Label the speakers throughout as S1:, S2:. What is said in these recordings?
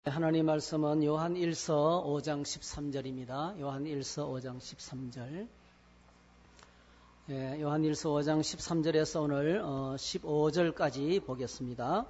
S1: 하나님 말씀은 요한 1서 5장 13절입니다. 요한 1서 5장 13절. 요한 1서 5장 13절에서 오늘 15절까지 보겠습니다.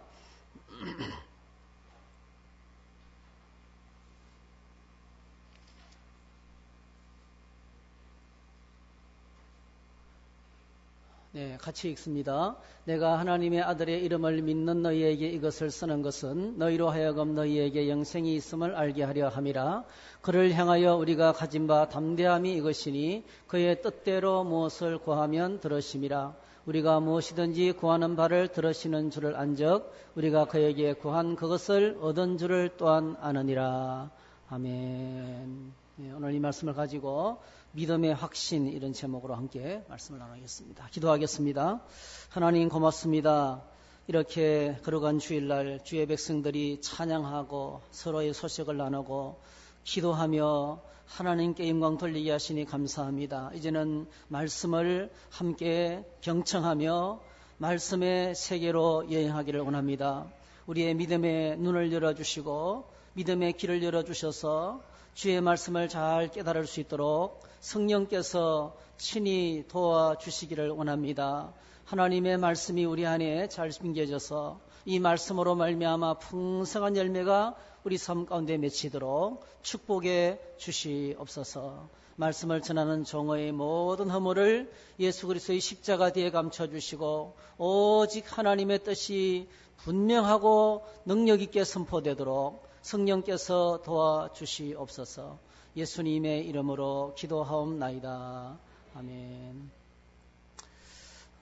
S1: 같이 읽습니다. 내가 하나님의 아들의 이름을 믿는 너희에게 이것을 쓰는 것은 너희로 하여금 너희에게 영생이 있음을 알게 하려 함이라. 그를 향하여 우리가 가진 바 담대함이 이것이니 그의 뜻대로 무엇을 구하면 들으심이라. 우리가 무엇이든지 구하는 바를 들으시는 줄을 안즉 우리가 그에게 구한 그것을 얻은 줄을 또한 아느니라. 아멘. 오늘 이 말씀을 가지고 믿음의 확신 이런 제목으로 함께 말씀을 나누겠습니다. 기도하겠습니다. 하나님 고맙습니다. 이렇게 걸어간 주일날 주의 백성들이 찬양하고 서로의 소식을 나누고 기도하며 하나님께 영광 돌리게 하시니 감사합니다. 이제는 말씀을 함께 경청하며 말씀의 세계로 여행하기를 원합니다. 우리의 믿음의 눈을 열어주시고 믿음의 길을 열어주셔서 주의 말씀을 잘 깨달을 수 있도록 성령께서 친히 도와주시기를 원합니다. 하나님의 말씀이 우리 안에 잘 심겨져서 이 말씀으로 말미암아 풍성한 열매가 우리 삶 가운데 맺히도록 축복해 주시옵소서. 말씀을 전하는 종의 모든 허물을 예수 그리스도의 십자가 뒤에 감춰주시고 오직 하나님의 뜻이 분명하고 능력 있게 선포되도록 성령께서 도와주시옵소서. 예수님의 이름으로 기도하옵나이다. 아멘.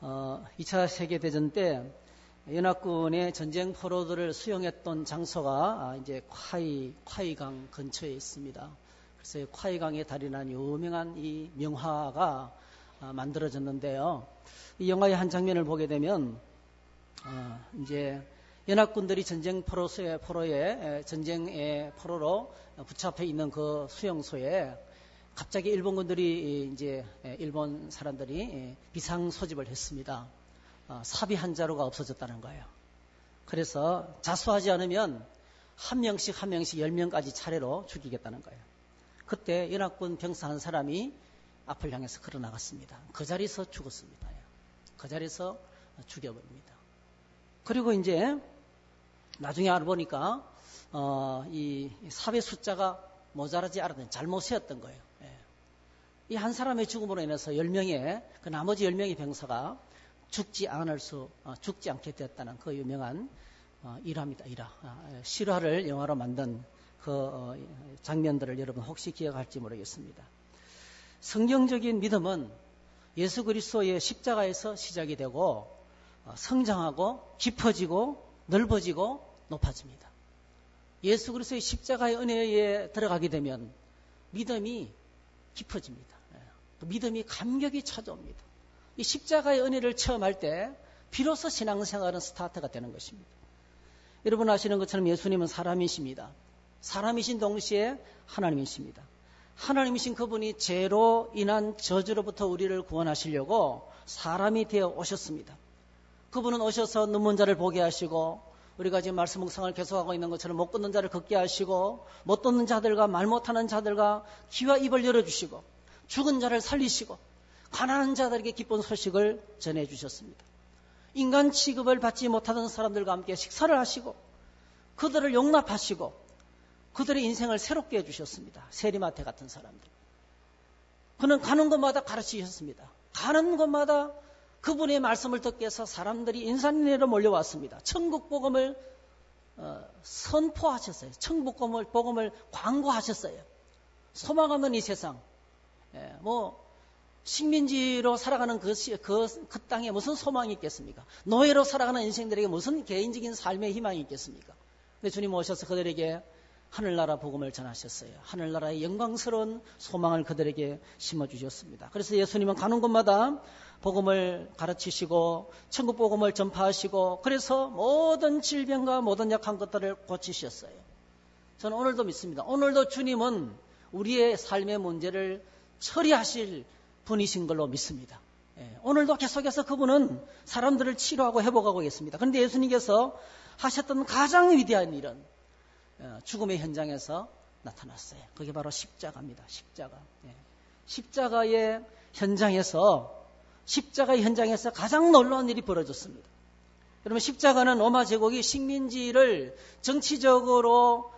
S1: 2차 세계대전 때 연합군의 전쟁 포로들을 수용했던 장소가 이제 콰이강 근처에 있습니다. 그래서 콰이강에 달인한 유명한 이 명화가 만들어졌는데요. 이 영화의 한 장면을 보게 되면 이제 연합군들이 전쟁 전쟁의 포로로 붙잡혀 있는 그 수용소에 갑자기 일본 사람들이 비상 소집을 했습니다. 사비 한 자루가 없어졌다는 거예요. 그래서 자수하지 않으면 한 명씩 10명까지 차례로 죽이겠다는 거예요. 그때 연합군 병사 한 사람이 앞을 향해서 걸어 나갔습니다. 그 자리에서 죽었습니다. 그 자리에서 죽여버립니다. 그리고 이제 나중에 알아보니까 이 사배 숫자가 모자라지 않았던 잘못 세었던 거예요. 이 한 사람의 죽음으로 인해서 10명의 그 나머지 10명의 병사가 죽지 않게 되었다는 그 유명한 일화입니다. 실화를 영화로 만든 그 장면들을 여러분 혹시 기억할지 모르겠습니다. 성경적인 믿음은 예수 그리스도의 십자가에서 시작이 되고 성장하고 깊어지고 넓어지고 높아집니다. 예수 그리스도의 십자가의 은혜에 들어가게 되면 믿음이 깊어집니다. 믿음이 감격이 찾아옵니다. 이 십자가의 은혜를 체험할 때 비로소 신앙생활은 스타트가 되는 것입니다. 여러분 아시는 것처럼 예수님은 사람이십니다. 사람이신 동시에 하나님이십니다. 하나님이신 그분이 죄로 인한 저주로부터 우리를 구원하시려고 사람이 되어 오셨습니다. 그분은 오셔서 눈먼 자를 보게 하시고 우리가 지금 말씀 묵상을 계속하고 있는 것처럼 못 걷는 자를 걷게 하시고 못 듣는 자들과 말 못하는 자들과 귀와 입을 열어주시고 죽은 자를 살리시고 가난한 자들에게 기쁜 소식을 전해주셨습니다. 인간 취급을 받지 못하던 사람들과 함께 식사를 하시고 그들을 용납하시고 그들의 인생을 새롭게 해주셨습니다. 세리마태 같은 사람들. 그는 가는 곳마다 가르치셨습니다. 가는 곳마다 그분의 말씀을 듣기 위해서 사람들이 인산인해로 몰려왔습니다. 천국 복음을 선포하셨어요. 천국 복음을 광고하셨어요. 소망 없는 이 세상, 식민지로 살아가는 그 땅에 무슨 소망이 있겠습니까? 노예로 살아가는 인생들에게 무슨 개인적인 삶의 희망이 있겠습니까? 근데 주님 오셔서 그들에게 하늘나라 복음을 전하셨어요. 하늘나라의 영광스러운 소망을 그들에게 심어주셨습니다. 그래서 예수님은 가는 곳마다 복음을 가르치시고 천국 복음을 전파하시고 그래서 모든 질병과 모든 약한 것들을 고치셨어요. 저는 오늘도 믿습니다. 오늘도 주님은 우리의 삶의 문제를 처리하실 분이신 걸로 믿습니다. 오늘도 계속해서 그분은 사람들을 치료하고 회복하고 있습니다. 그런데 예수님께서 하셨던 가장 위대한 일은 죽음의 현장에서 나타났어요. 그게 바로 십자가입니다. 십자가. 십자가의 현장에서 가장 놀라운 일이 벌어졌습니다. 여러분, 십자가는 로마 제국이 식민지를 정치적인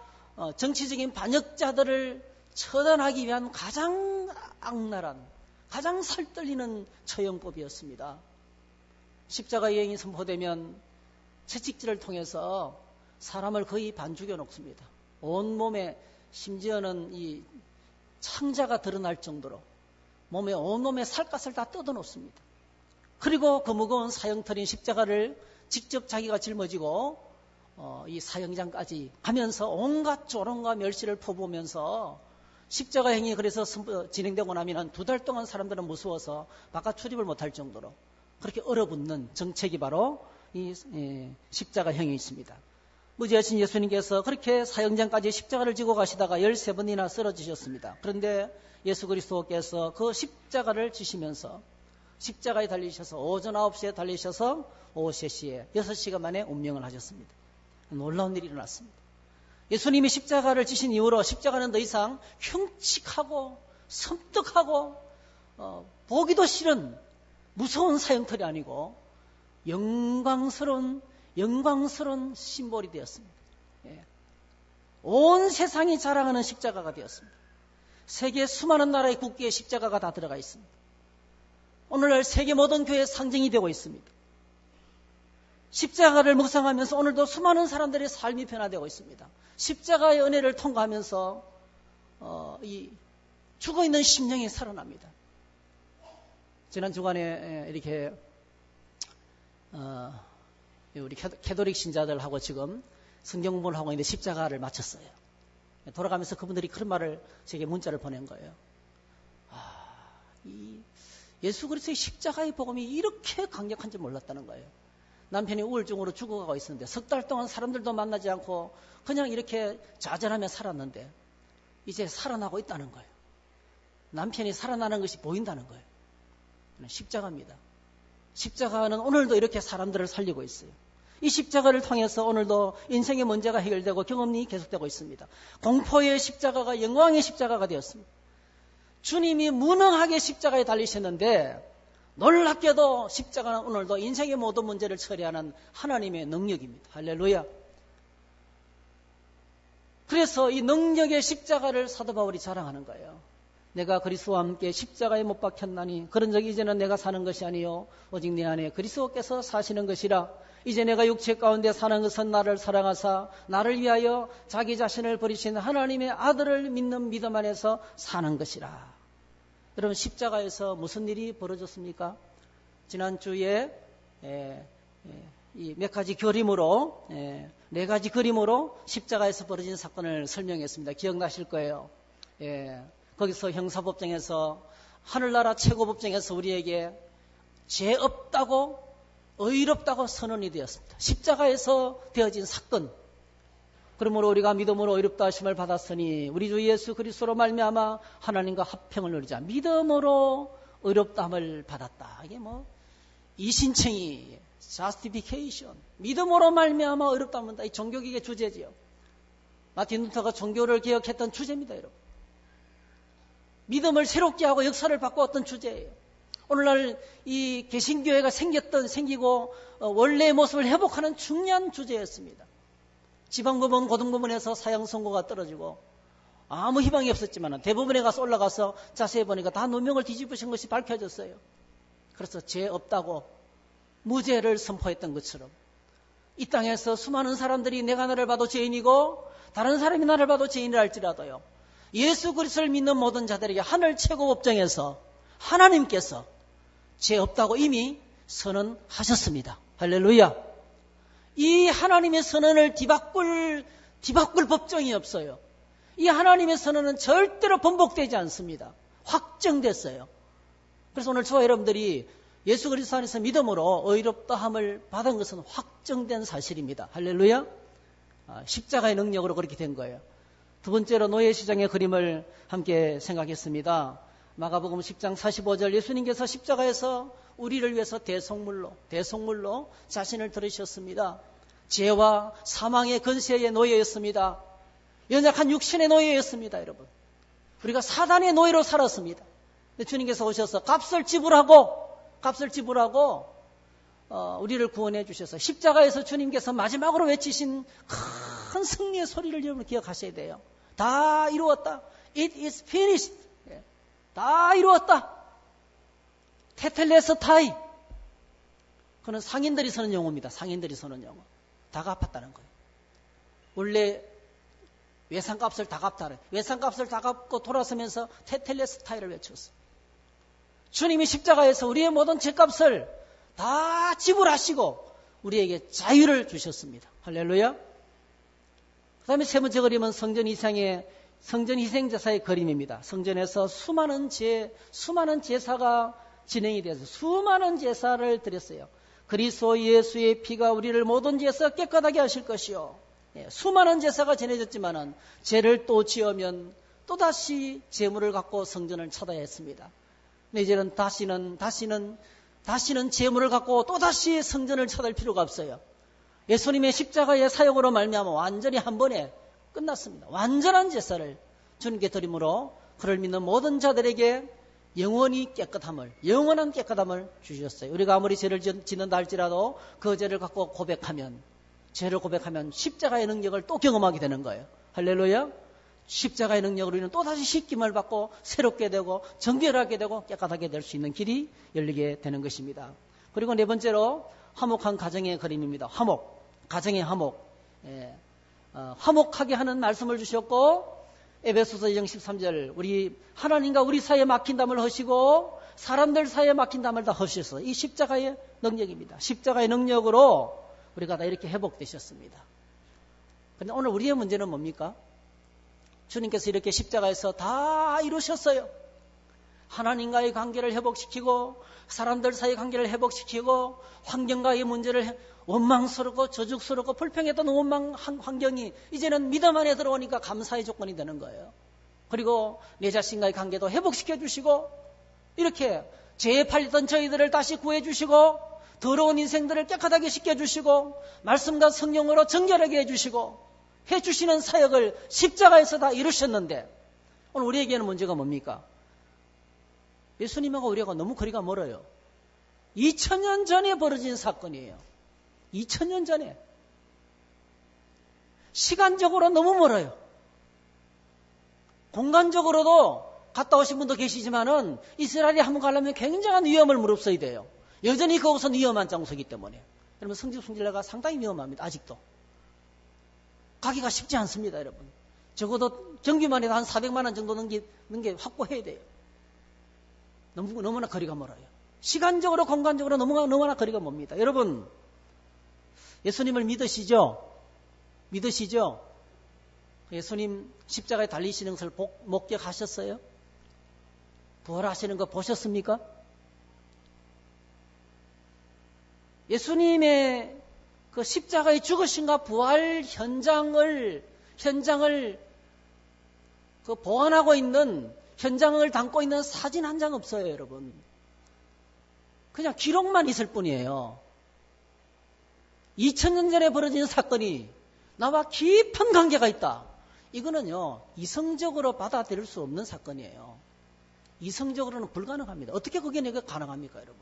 S1: 반역자들을 처단하기 위한 가장 악랄한, 가장 살떨리는 처형법이었습니다. 십자가 여행이 선포되면 채찍질을 통해서 사람을 거의 반 죽여 놓습니다. 온몸에, 심지어는 이 창자가 드러날 정도로 온몸에 살갗을 다 뜯어 놓습니다. 그리고 그 무거운 사형터린 십자가를 직접 자기가 짊어지고 이 사형장까지 가면서 온갖 조롱과 멸시를 퍼부으면서 십자가 행위 그래서 진행되고 나면 2달 동안 사람들은 무서워서 바깥 출입을 못할 정도로 그렇게 얼어붙는 정책이 바로 이 십자가 행위였습니다. 무지하신 예수님께서 그렇게 사형장까지 십자가를 지고 가시다가 13번이나 쓰러지셨습니다. 그런데 예수 그리스도께서 그 십자가를 지시면서 십자가에 달리셔서 오전 9시에 달리셔서 오후 3시에 6시간 만에 운명을 하셨습니다. 놀라운 일이 일어났습니다. 예수님이 십자가를 지신 이후로 십자가는 더 이상 흉측하고 섬뜩하고 보기도 싫은 무서운 사형털이 아니고 영광스러운 심볼이 되었습니다. 온 세상이 자랑하는 십자가가 되었습니다. 세계 수많은 나라의 국기에 십자가가 다 들어가 있습니다. 오늘날 세계 모든 교회의 상징이 되고 있습니다. 십자가를 묵상하면서 오늘도 수많은 사람들의 삶이 변화되고 있습니다. 십자가의 은혜를 통과하면서 이 죽어있는 심령이 살아납니다. 지난 주간에 이렇게 우리 캐톨릭 신자들하고 지금 성경 공부를 하고 있는데 십자가를 마쳤어요. 돌아가면서 그분들이 그런 말을 제게 문자를 보낸 거예요. 이 예수 그리스도의 십자가의 복음이 이렇게 강력한지 몰랐다는 거예요. 남편이 우울증으로 죽어가고 있었는데 3달 동안 사람들도 만나지 않고 그냥 이렇게 좌절하며 살았는데 이제 살아나고 있다는 거예요. 남편이 살아나는 것이 보인다는 거예요. 십자가입니다. 십자가는 오늘도 이렇게 사람들을 살리고 있어요. 이 십자가를 통해서 오늘도 인생의 문제가 해결되고 경험이 계속되고 있습니다. 공포의 십자가가 영광의 십자가가 되었습니다. 주님이 무능하게 십자가에 달리셨는데 놀랍게도 십자가는 오늘도 인생의 모든 문제를 처리하는 하나님의 능력입니다. 할렐루야. 그래서 이 능력의 십자가를 사도 바울이 자랑하는 거예요. 내가 그리스도와 함께 십자가에 못 박혔나니 그런 적이 이제는 내가 사는 것이 아니요 오직 내 안에 그리스도께서 사시는 것이라. 이제 내가 육체 가운데 사는 것은 나를 사랑하사 나를 위하여 자기 자신을 버리신 하나님의 아들을 믿는 믿음 안에서 사는 것이라. 여러분, 십자가에서 무슨 일이 벌어졌습니까? 지난주에 이 몇 가지 그림으로 4가지 그림으로 십자가에서 벌어진 사건을 설명했습니다. 기억나실 거예요. 거기서 형사법정에서 하늘나라 최고법정에서 우리에게 죄 없다고 의롭다고 선언이 되었습니다. 십자가에서 되어진 사건. 그러므로 우리가 믿음으로 의롭다 하심을 받았으니 우리 주 예수 그리스도로 말미암아 하나님과 합평을 누리자. 믿음으로 의롭다함을 받았다. 이게 이신청이 justification. 믿음으로 말미암아 의롭다함을 받았다. 이 종교개혁의 주제지요. 마틴 루터가 종교를 개혁했던 주제입니다, 여러분. 믿음을 새롭게 하고 역사를 바꾸었던 주제예요. 오늘날 이 개신교회가 생기고 원래의 모습을 회복하는 중요한 주제였습니다. 지방법원, 고등법원에서 사형 선고가 떨어지고 아무 희망이 없었지만 대법원에 가서 올라가서 자세히 보니까 다 누명을 뒤집으신 것이 밝혀졌어요. 그래서 죄 없다고 무죄를 선포했던 것처럼 이 땅에서 수많은 사람들이 내가 나를 봐도 죄인이고 다른 사람이 나를 봐도 죄인이라 할지라도요, 예수 그리스도를 믿는 모든 자들에게 하늘 최고법정에서 하나님께서 죄 없다고 이미 선언하셨습니다. 할렐루야. 이 하나님의 선언을 뒤바꿀 법정이 없어요. 이 하나님의 선언은 절대로 번복되지 않습니다. 확정됐어요. 그래서 오늘 저와 여러분들이 예수 그리스도 안에서 믿음으로 의롭다함을 받은 것은 확정된 사실입니다. 할렐루야. 십자가의 능력으로 그렇게 된 거예요. 두 번째로 노예시장의 그림을 함께 생각했습니다. 마가복음 10장 45절 예수님께서 십자가에서 우리를 위해서 대속물로 자신을 들으셨습니다. 죄와 사망의 근세의 노예였습니다. 연약한 육신의 노예였습니다, 여러분. 우리가 사단의 노예로 살았습니다. 근데 주님께서 오셔서 값을 지불하고 우리를 구원해 주셔서 십자가에서 주님께서 마지막으로 외치신 큰 승리의 소리를 여러분 기억하셔야 돼요. 다 이루었다. It is finished. 다 이루었다. 테텔레스타이. 그는 상인들이 쓰는 용어입니다. 상인들이 쓰는 용어. 다 갚았다는 거예요. 원래 외상값을 다 갚다는, 외상값을 다 갚고 돌아서면서 테텔레스타이를 외쳤어요. 주님이 십자가에서 우리의 모든 죄값을 다 지불하시고 우리에게 자유를 주셨습니다. 할렐루야. 그 다음에 세 번째 그림은 성전 희생제사의 그림입니다. 성전에서 수많은 제사가 진행이 되어서 수많은 제사를 드렸어요. 그리스도 예수의 피가 우리를 모든 죄에서 깨끗하게 하실 것이요. 수많은 제사가 전해졌지만은 죄를 또 지으면 또다시 제물을 갖고 성전을 찾아야 했습니다. 근데 이제는 다시는 제물을 갖고 또다시 성전을 찾을 필요가 없어요. 예수님의 십자가의 사역으로 말미암아 완전히 한 번에 끝났습니다. 완전한 제사를 주님께 드림으로 그를 믿는 모든 자들에게 영원한 깨끗함을 주셨어요. 우리가 아무리 죄를 짓는다 할지라도 그 죄를 갖고 죄를 고백하면 십자가의 능력을 또 경험하게 되는 거예요. 할렐루야. 십자가의 능력으로 우리는 또다시 씻김을 받고 새롭게 되고 정결하게 되고 깨끗하게 될 수 있는 길이 열리게 되는 것입니다. 그리고 네 번째로 화목한 가정의 그림입니다. 가정의 화목. 화목하게 하는 말씀을 주셨고 에베소서 2장 13절 우리 하나님과 우리 사이에 막힌담을 하시고 사람들 사이에 막힌담을 다 하셔서 이 십자가의 능력입니다. 십자가의 능력으로 우리가 다 이렇게 회복되셨습니다. 그런데 오늘 우리의 문제는 뭡니까? 주님께서 이렇게 십자가에서 다 이루셨어요. 하나님과의 관계를 회복시키고 사람들 사이의 관계를 회복시키고 환경과의 문제를 원망스럽고 저죽스럽고 불평했던 환경이 이제는 믿음 안에 들어오니까 감사의 조건이 되는 거예요. 그리고 내 자신과의 관계도 회복시켜 주시고 이렇게 죄에 팔리던 저희들을 다시 구해 주시고 더러운 인생들을 깨끗하게 씻겨주시고 말씀과 성령으로 정결하게 해주시고 해주시는 사역을 십자가에서 다 이루셨는데 오늘 우리에게는 문제가 뭡니까? 예수님하고 우리하고 너무 거리가 멀어요. 2000년 전에 벌어진 사건이에요. 2000년 전에. 시간적으로 너무 멀어요. 공간적으로도 갔다 오신 분도 계시지만은 이스라엘에 한번 가려면 굉장한 위험을 무릅써야 돼요. 여전히 그곳은 위험한 장소이기 때문에. 여러분 성지순례가 상당히 위험합니다. 아직도. 가기가 쉽지 않습니다. 여러분. 적어도 경비만 해도 한 400만 원 정도 넘게 확보해야 돼요. 너무나 거리가 멀어요. 시간적으로 공간적으로 너무나 거리가 멉니다. 여러분 예수님을 믿으시죠? 예수님 십자가에 달리시는 것을 목격하셨어요? 부활하시는 거 보셨습니까? 예수님의 그 십자가의 죽으심과 부활 현장을 그 보관하고 있는 현장을 담고 있는 사진 한 장 없어요, 여러분. 그냥 기록만 있을 뿐이에요. 2000년 전에 벌어진 사건이 나와 깊은 관계가 있다. 이거는요, 이성적으로 받아들일 수 없는 사건이에요. 이성적으로는 불가능합니다. 어떻게 그게 내가 가능합니까, 여러분?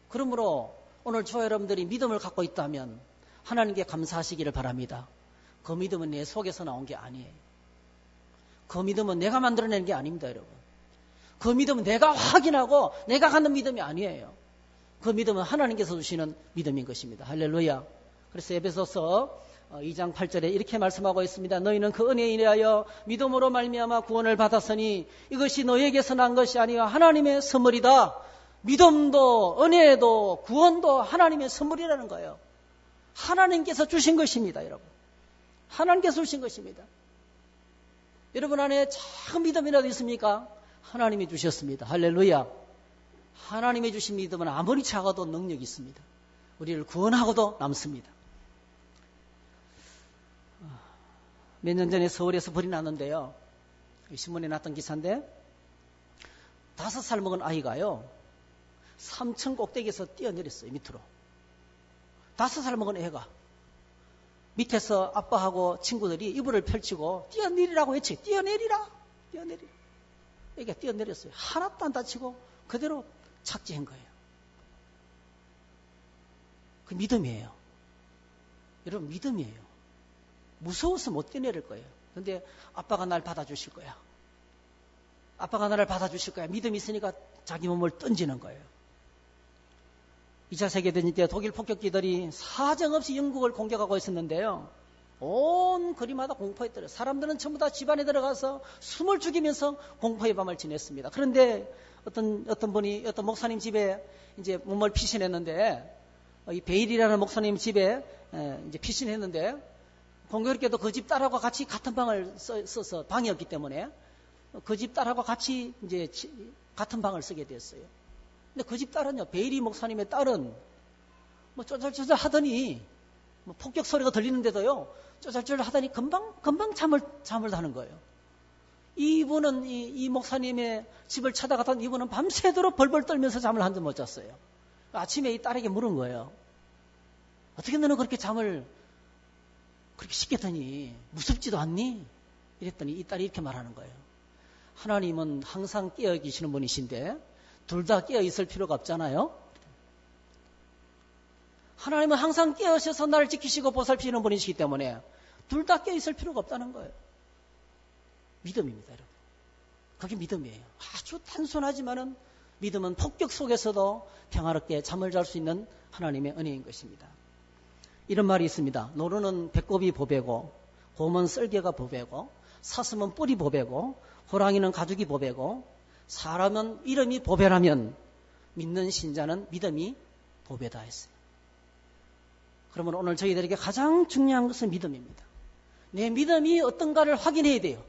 S1: 그러므로 오늘 저와 여러분들이 믿음을 갖고 있다면 하나님께 감사하시기를 바랍니다. 그 믿음은 내 속에서 나온 게 아니에요. 그 믿음은 내가 만들어낸 게 아닙니다, 여러분. 그 믿음은 내가 확인하고 내가 갖는 믿음이 아니에요. 그 믿음은 하나님께서 주시는 믿음인 것입니다. 할렐루야. 그래서 에베소서 2장 8절에 이렇게 말씀하고 있습니다. 너희는 그 은혜에 인하여 믿음으로 말미암아 구원을 받았으니 이것이 너희에게서 난 것이 아니라 하나님의 선물이다. 믿음도 은혜도 구원도 하나님의 선물이라는 거예요. 하나님께서 주신 것입니다, 여러분. 하나님께서 주신 것입니다. 여러분 안에 작은 믿음이라도 있습니까? 하나님이 주셨습니다. 할렐루야. 하나님이 주신 믿음은 아무리 작아도 능력이 있습니다. 우리를 구원하고도 남습니다. 몇 년 전에 서울에서 불이 났는데요. 신문에 났던 기사인데 5살 먹은 아이가요. 3층 꼭대기에서 뛰어내렸어요. 밑으로. 5살 먹은 애가. 밑에서 아빠하고 친구들이 이불을 펼치고 뛰어내리라고 외치. 뛰어내리라. 뛰어내리라. 이게 뛰어내렸어요. 하나도 안 다치고 그대로 착지한 거예요. 그 믿음이에요. 여러분, 믿음이에요. 무서워서 못 뛰어내릴 거예요. 그런데 아빠가 날 받아주실 거야. 아빠가 나를 받아주실 거야. 믿음이 있으니까 자기 몸을 던지는 거예요. 2차 세계대전 때 독일 폭격기들이 사정없이 영국을 공격하고 있었는데요. 온 거리마다 공포에 떨어요. 사람들은 전부 다 집안에 들어가서 숨을 죽이면서 공포의 밤을 지냈습니다. 그런데 어떤 목사님 집에 이제 몸을 피신했는데, 이 베일이라는 목사님 집에 이제 피신했는데, 공교롭게도 그 집 딸하고 같이 같은 방을 써서 방이었기 때문에 그 집 딸하고 같이 이제 같은 방을 쓰게 됐어요. 근데 그 집 딸은요, 베일이 목사님의 딸은 뭐 쪼잘쪼잘 하더니, 뭐 폭격 소리가 들리는데도요, 쪼잘쪼잘 하더니 금방 잠을 자는 거예요. 이분은 이 목사님의 집을 찾아갔던 이분은 밤새도록 벌벌 떨면서 잠을 한 점 못 잤어요. 아침에 이 딸에게 물은 거예요. 어떻게 너는 그렇게 잠을 그렇게 쉽게 드니? 무섭지도 않니? 이랬더니 이 딸이 이렇게 말하는 거예요. 하나님은 항상 깨어 계시는 분이신데 둘 다 깨어 있을 필요가 없잖아요. 하나님은 항상 깨어셔서 나를 지키시고 보살피시는 분이시기 때문에 둘 다 깨어 있을 필요가 없다는 거예요. 믿음입니다, 여러분. 그게 믿음이에요. 아주 단순하지만은 믿음은 폭격 속에서도 평화롭게 잠을 잘 수 있는 하나님의 은혜인 것입니다. 이런 말이 있습니다. 노루는 배꼽이 보배고, 곰은 쓸개가 보배고, 사슴은 뿔이 보배고, 호랑이는 가죽이 보배고, 사람은 이름이 보배라면 믿는 신자는 믿음이 보배다 했어요. 그러면 오늘 저희들에게 가장 중요한 것은 믿음입니다. 내 믿음이 어떤가를 확인해야 돼요.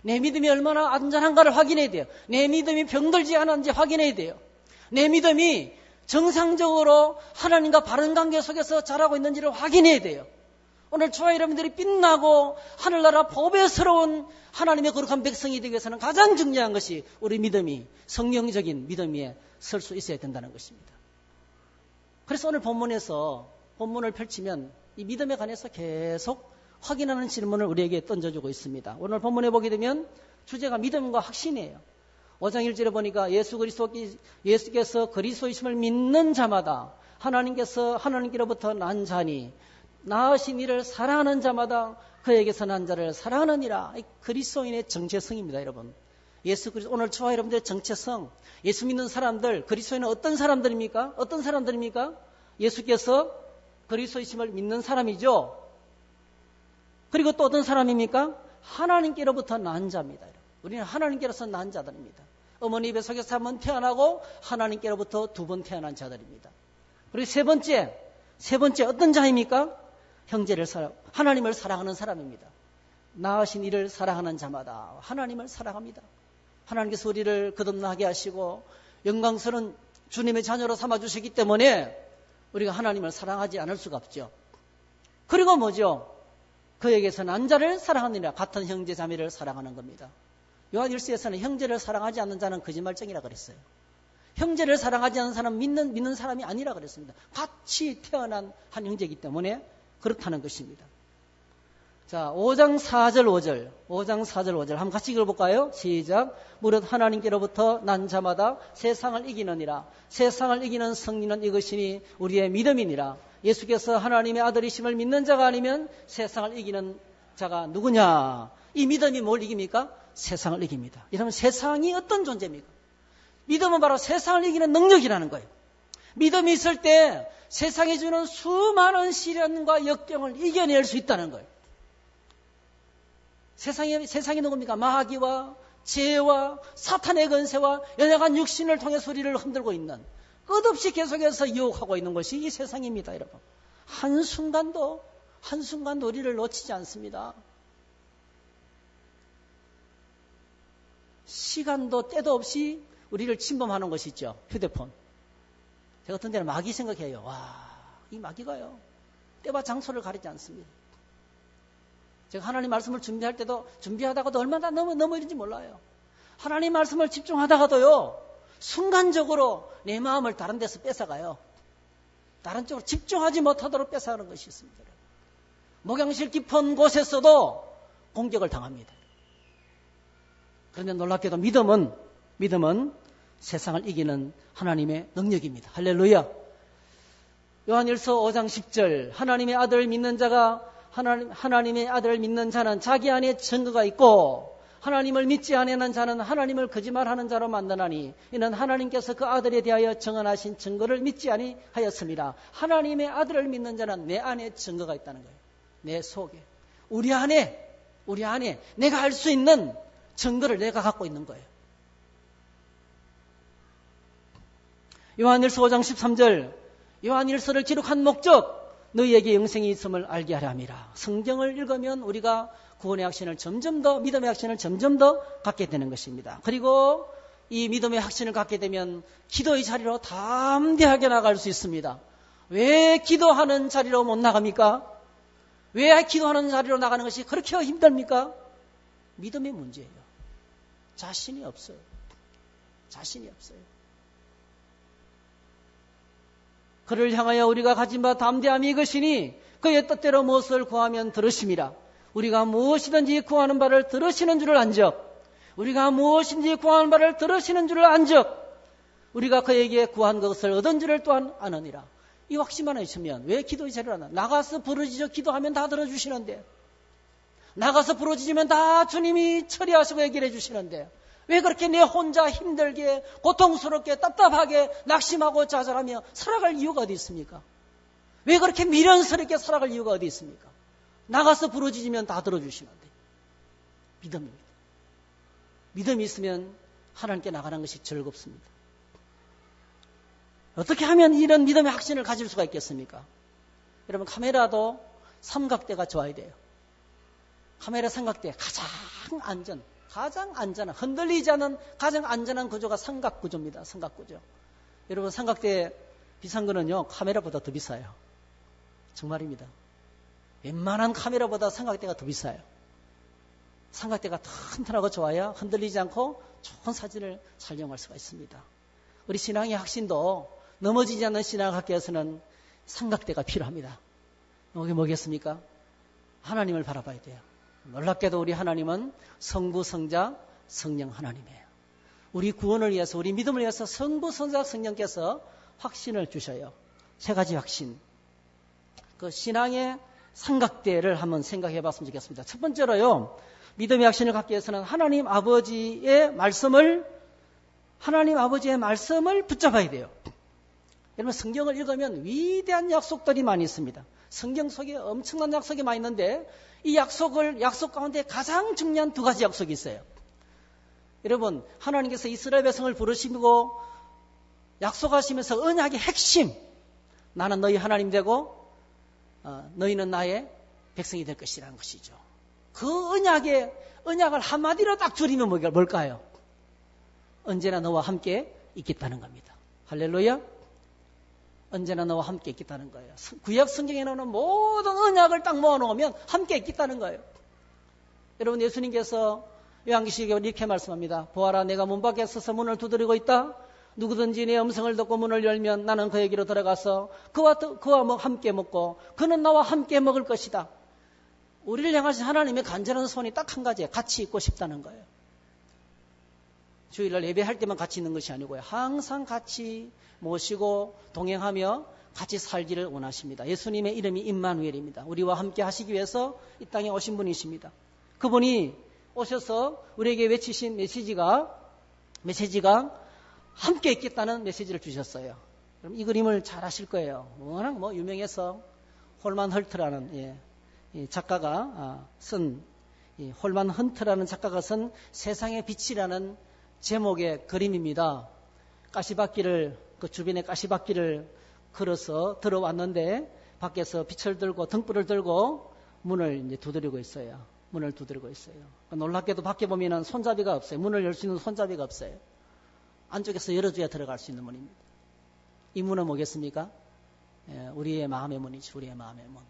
S1: 내 믿음이 얼마나 안전한가를 확인해야 돼요. 내 믿음이 병들지 않았는지 확인해야 돼요. 내 믿음이 정상적으로 하나님과 바른 관계 속에서 자라고 있는지를 확인해야 돼요. 오늘 저와 여러분들이 빛나고 하늘나라 보배스러운 하나님의 거룩한 백성이 되기 위해서는 가장 중요한 것이 우리 믿음이 성경적인 믿음 위에 설 수 있어야 된다는 것입니다. 그래서 오늘 본문을 펼치면 이 믿음에 관해서 계속 확인하는 질문을 우리에게 던져주고 있습니다. 오늘 본문에 보게 되면 주제가 믿음과 확신이에요. 5장 1절에 보니까 예수께서 그리스도이심을 믿는 자마다 하나님께로부터 난 자니 낳으신 이를 사랑하는 자마다 그에게서 난 자를 사랑하느니라. 그리스도인의 정체성입니다, 여러분. 예수 그리스도, 오늘 저와 여러분들의 정체성, 예수 믿는 사람들, 그리스도인은 어떤 사람들입니까? 어떤 사람들입니까? 예수께서 그리스도이심을 믿는 사람이죠. 그리고 또 어떤 사람입니까? 하나님께로부터 난 자입니다. 우리는 하나님께로서 난 자들입니다. 어머니 뱃속에서 한 번 태어나고 하나님께로부터 두 번 태어난 자들입니다. 그리고 세 번째 어떤 자입니까? 하나님을 사랑하는 사람입니다. 낳으신 이를 사랑하는 자마다 하나님을 사랑합니다. 하나님께서 우리를 거듭나게 하시고 영광스러운 주님의 자녀로 삼아주시기 때문에 우리가 하나님을 사랑하지 않을 수가 없죠. 그리고 뭐죠? 그에게서 난 자를 사랑하느니라. 같은 형제 자매를 사랑하는 겁니다. 요한 1서에서는 형제를 사랑하지 않는 자는 거짓말쟁이라 그랬어요. 형제를 사랑하지 않는 사람은 믿는 사람이 아니라 그랬습니다. 같이 태어난 한 형제이기 때문에 그렇다는 것입니다. 자, 5장 4절 5절 한번 같이 읽어볼까요? 시작. 무릇 하나님께로부터 난 자마다 세상을 이기느니라. 세상을 이기는 승리는 이것이니 우리의 믿음이니라. 예수께서 하나님의 아들이심을 믿는 자가 아니면 세상을 이기는 자가 누구냐? 이 믿음이 뭘 이깁니까? 세상을 이깁니다. 여러분, 세상이 어떤 존재입니까? 믿음은 바로 세상을 이기는 능력이라는 거예요. 믿음이 있을 때 세상이 주는 수많은 시련과 역경을 이겨낼 수 있다는 거예요. 세상이 누굽니까? 마귀와 죄와 사탄의 권세와 연약한 육신을 통해서 우리를 흔들고 있는, 끝없이 계속해서 유혹하고 있는 것이 이 세상입니다, 여러분. 한순간도 우리를 놓치지 않습니다. 시간도 때도 없이 우리를 침범하는 것이 있죠. 휴대폰. 제가 어떤 때는 마귀 생각해요. 이 마귀가요, 때와 장소를 가리지 않습니다. 제가 하나님 말씀을 준비하다가도 얼마나 넘어지는지 몰라요. 하나님 말씀을 집중하다가도요, 순간적으로 내 마음을 다른 데서 뺏어가요. 다른 쪽으로 집중하지 못하도록 뺏어가는 것이 있습니다. 목양실 깊은 곳에서도 공격을 당합니다. 그런데 놀랍게도 믿음은 세상을 이기는 하나님의 능력입니다. 할렐루야. 요한일서 5장 10절 하나님의 아들을 믿는 자가 하나님의 아들을 믿는 자는 자기 안에 증거가 있고 하나님을 믿지 아니하는 자는 하나님을 거짓말하는 자로 만드나니 이는 하나님께서 그 아들에 대하여 정언하신 증거를 믿지 아니하였습니다. 하나님의 아들을 믿는 자는 내 안에 증거가 있다는 거예요. 내 속에. 우리 안에 내가 알 수 있는 증거를 내가 갖고 있는 거예요. 요한일서 5장 13절 요한일서를 기록한 목적 너희에게 영생이 있음을 알게 하려 함이라. 성경을 읽으면 우리가 구원의 확신을 점점 더 믿음의 확신을 점점 더 갖게 되는 것입니다. 그리고 이 믿음의 확신을 갖게 되면 기도의 자리로 담대하게 나갈 수 있습니다. 왜 기도하는 자리로 못 나갑니까? 왜 기도하는 자리로 나가는 것이 그렇게 힘듭니까? 믿음의 문제예요. 자신이 없어요. 그를 향하여 우리가 가진 바 담대함이 이것이니 그의 뜻대로 무엇을 구하면 들으심이라. 우리가 무엇이든지 구하는 바를 들으시는 줄을 안즉 우리가 무엇인지 구하는 바를 들으시는 줄을 안즉 우리가 그에게 구한 것을 얻은 줄을 또한 아느니라. 이 확신만 있으면 왜 기도의 자리를 안 하나? 나가서 부르짖어 기도하면 다 들어주시는데 나가서 부르짖으면 다 주님이 처리하시고 해결해 주시는데 왜 그렇게 내 혼자 힘들게 고통스럽게 답답하게 낙심하고 좌절하며 살아갈 이유가 어디 있습니까? 왜 그렇게 미련스럽게 살아갈 이유가 어디 있습니까? 나가서 부르짖으면 다 들어주시는데 믿음입니다. 믿음이 있으면 하나님께 나가는 것이 즐겁습니다. 어떻게 하면 이런 믿음의 확신을 가질 수가 있겠습니까? 여러분 카메라도 삼각대가 좋아야 돼요. 카메라 삼각대 가장 안전한 흔들리지 않은 가장 안전한 구조가 삼각구조입니다. 삼각구조. 여러분 삼각대 비싼 거는요 카메라보다 더 비싸요. 정말입니다. 웬만한 카메라보다 삼각대가 더 비싸요. 삼각대가 튼튼하고 좋아야 흔들리지 않고 좋은 사진을 촬영할 수가 있습니다. 우리 신앙의 확신도 넘어지지 않는 신앙을 갖기 위해서는 삼각대가 필요합니다. 이게 뭐겠습니까? 하나님을 바라봐야 돼요. 놀랍게도 우리 하나님은 성부, 성자, 성령 하나님이에요. 우리 구원을 위해서 우리 믿음을 위해서 성부, 성자, 성령께서 확신을 주셔요. 세 가지 확신. 그 신앙의 삼각대를 한번 생각해 봤으면 좋겠습니다. 첫 번째로요. 믿음의 확신을 갖기 위해서는 하나님 아버지의 말씀을 붙잡아야 돼요. 여러분 성경을 읽으면 위대한 약속들이 많이 있습니다. 성경 속에 엄청난 약속이 많이 있는데 이 약속 가운데 가장 중요한 두 가지 약속이 있어요. 여러분 하나님께서 이스라엘 백성을 부르시고 약속하시면서 언약의 핵심 나는 너희 하나님 되고 너희는 나의 백성이 될 것이라는 것이죠. 그 언약을 한마디로 딱 줄이면 뭘까요? 언제나 너와 함께 있겠다는 겁니다. 할렐루야. 언제나 너와 함께 있겠다는 거예요. 구약 성경에 나오는 모든 언약을 딱 모아놓으면 함께 있겠다는 거예요. 여러분 예수님께서 요한계시록에 이렇게 말씀합니다. 보아라 내가 문 밖에 서서 문을 두드리고 있다. 누구든지 내 음성을 듣고 문을 열면 나는 그에게로 들어가서 그와 함께 먹고 그는 나와 함께 먹을 것이다. 우리를 향하신 하나님의 간절한 소원이 딱 한 가지예요. 같이 있고 싶다는 거예요. 주일날 예배할 때만 같이 있는 것이 아니고요. 항상 같이 모시고 동행하며 같이 살기를 원하십니다. 예수님의 이름이 임마누엘입니다. 우리와 함께 하시기 위해서 이 땅에 오신 분이십니다. 그분이 오셔서 우리에게 외치신 메시지가 함께 있겠다는 메시지를 주셨어요. 그럼 이 그림을 잘 아실 거예요. 워낙 유명해서 홀만 헐트라는 작가가 쓴 홀만 헌트라는 작가가 쓴 세상의 빛이라는 제목의 그림입니다. 그 주변에 가시밭길을 걸어서 들어왔는데 밖에서 빛을 들고 등불을 들고 문을 두드리고 있어요. 놀랍게도 밖에 보면은 손잡이가 없어요. 문을 열 수 있는 손잡이가 없어요. 안쪽에서 열어줘야 들어갈 수 있는 문입니다. 이 문은 뭐겠습니까? 우리의 마음의 문이죠. 우리의 마음의 문.